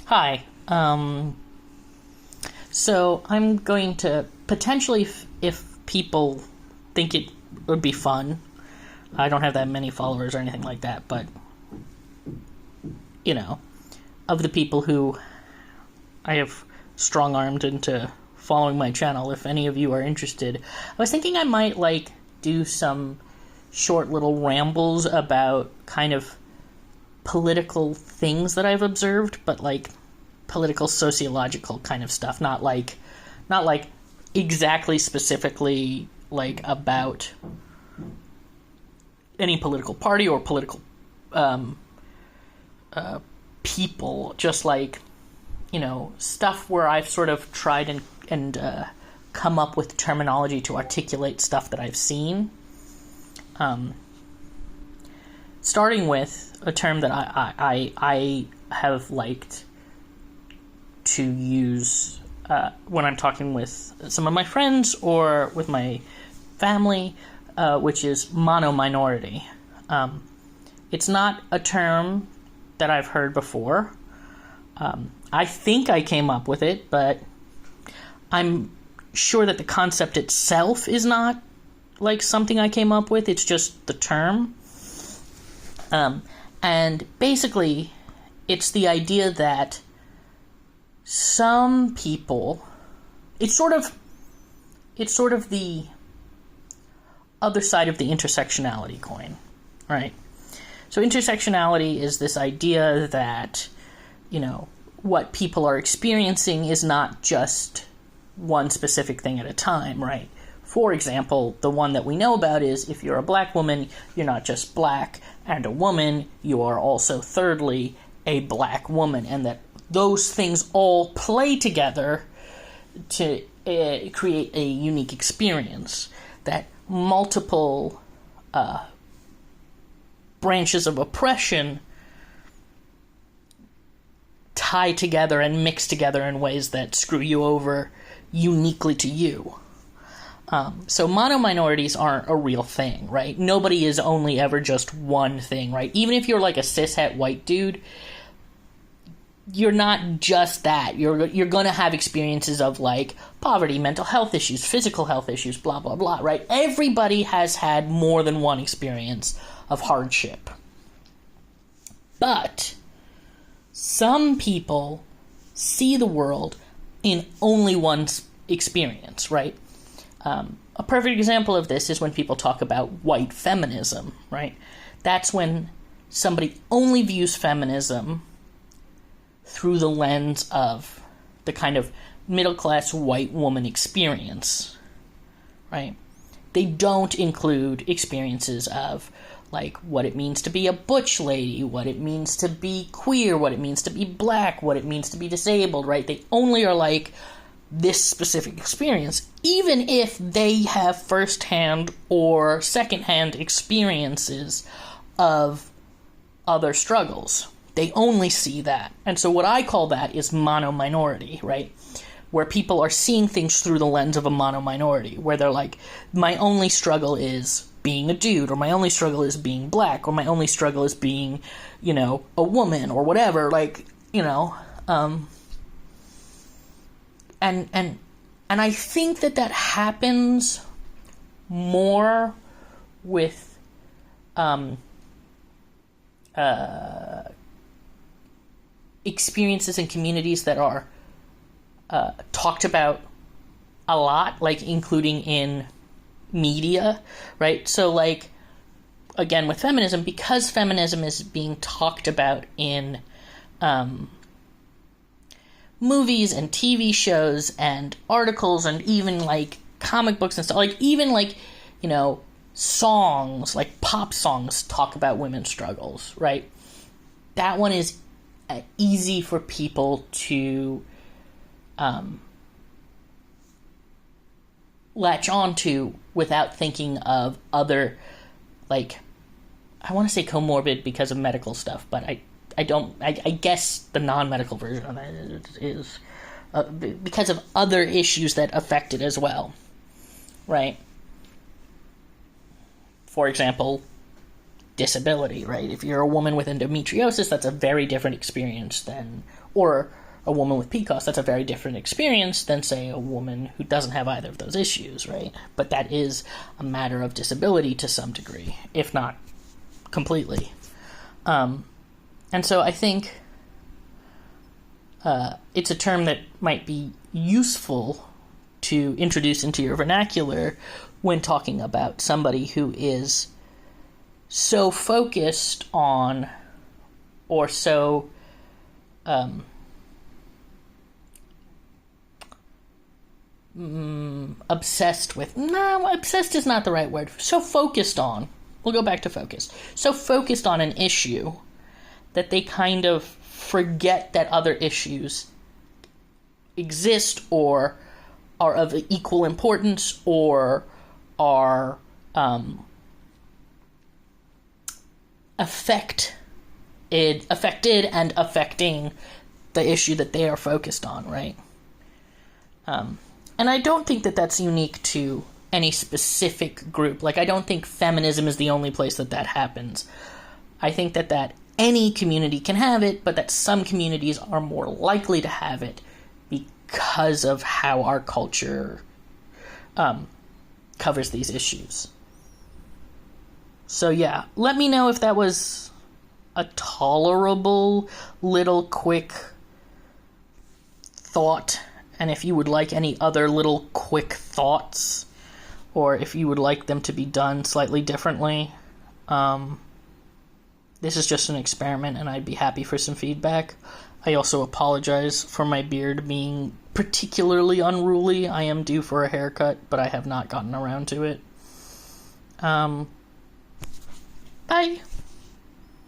Hi. So I'm going to potentially, if people think it would be fun, I don't have that many followers or anything like that, but, of the people who I have strong-armed into following my channel, if any of you are interested, I was thinking I might, do some short little rambles about kind of political things that I've observed, but, political sociological kind of stuff, not like exactly specifically about any political party or political people, just stuff where I've sort of tried and come up with terminology to articulate stuff that I've seen. Starting with a term that I have liked to use when I'm talking with some of my friends or with my family, which is MonoMinority. It's not a term that I've heard before. I think I came up with it, but I'm sure that the concept itself is not something I came up with. It's just the term. And basically, it's the idea that some people, it's sort of the other side of the intersectionality coin, right? So intersectionality is this idea that, what people are experiencing is not just one specific thing at a time, right? For example, the one that we know about is if you're a black woman, you're not just black and a woman, you are also, thirdly, a black woman, and that those things all play together to create a unique experience, that multiple branches of oppression tie together and mix together in ways that screw you over uniquely to you. So monominorities aren't a real thing, right? Nobody is only ever just one thing, right? Even if you're like a cishet white dude, you're not just that. You're going to have experiences of poverty, mental health issues, physical health issues, blah, blah, blah, right? Everybody has had more than one experience of hardship. But some people see the world in only one experience, right? A perfect example of this is when people talk about white feminism, right? That's when somebody only views feminism through the lens of the kind of middle-class white woman experience, right? They don't include experiences of, what it means to be a butch lady, what it means to be queer, what it means to be black, what it means to be disabled, right? They only are this specific experience, even if they have first-hand or second-hand experiences of other struggles. They only see that. And so what I call that is monominority, right? Where people are seeing things through the lens of a monominority, where they're my only struggle is being a dude, or my only struggle is being black, or my only struggle is being, a woman, or whatever, And I think that happens more with experiences in communities that are talked about a lot, including in media, right? So, again, with feminism, because feminism is being talked about in movies and TV shows and articles and even comic books and stuff, even songs, pop songs talk about women's struggles, right? That one is easy for people to latch onto without thinking of other, I want to say comorbid because of medical stuff, but I guess the non-medical version of that is because of other issues that affect it as well, right? For example, disability, right? If you're a woman with endometriosis, that's a very different experience than, or a woman with PCOS, that's a very different experience than, say, a woman who doesn't have either of those issues, right? But that is a matter of disability to some degree, if not completely. And so I think it's a term that might be useful to introduce into your vernacular when talking about somebody who is so focused on, or so obsessed with, no, obsessed is not the right word, so focused on, we'll go back to focus, so focused on an issue that they kind of forget that other issues exist or are of equal importance or are affected and affecting the issue that they are focused on, right? And I don't think that that's unique to any specific group. Like, I don't think feminism is the only place that that happens. I think that any community can have it, but that some communities are more likely to have it because of how our culture covers these issues. So yeah, let me know if that was a tolerable little quick thought, and if you would like any other little quick thoughts, or if you would like them to be done slightly differently. This is just an experiment, and I'd be happy for some feedback. I also apologize for my beard being particularly unruly. I am due for a haircut, but I have not gotten around to it. Bye!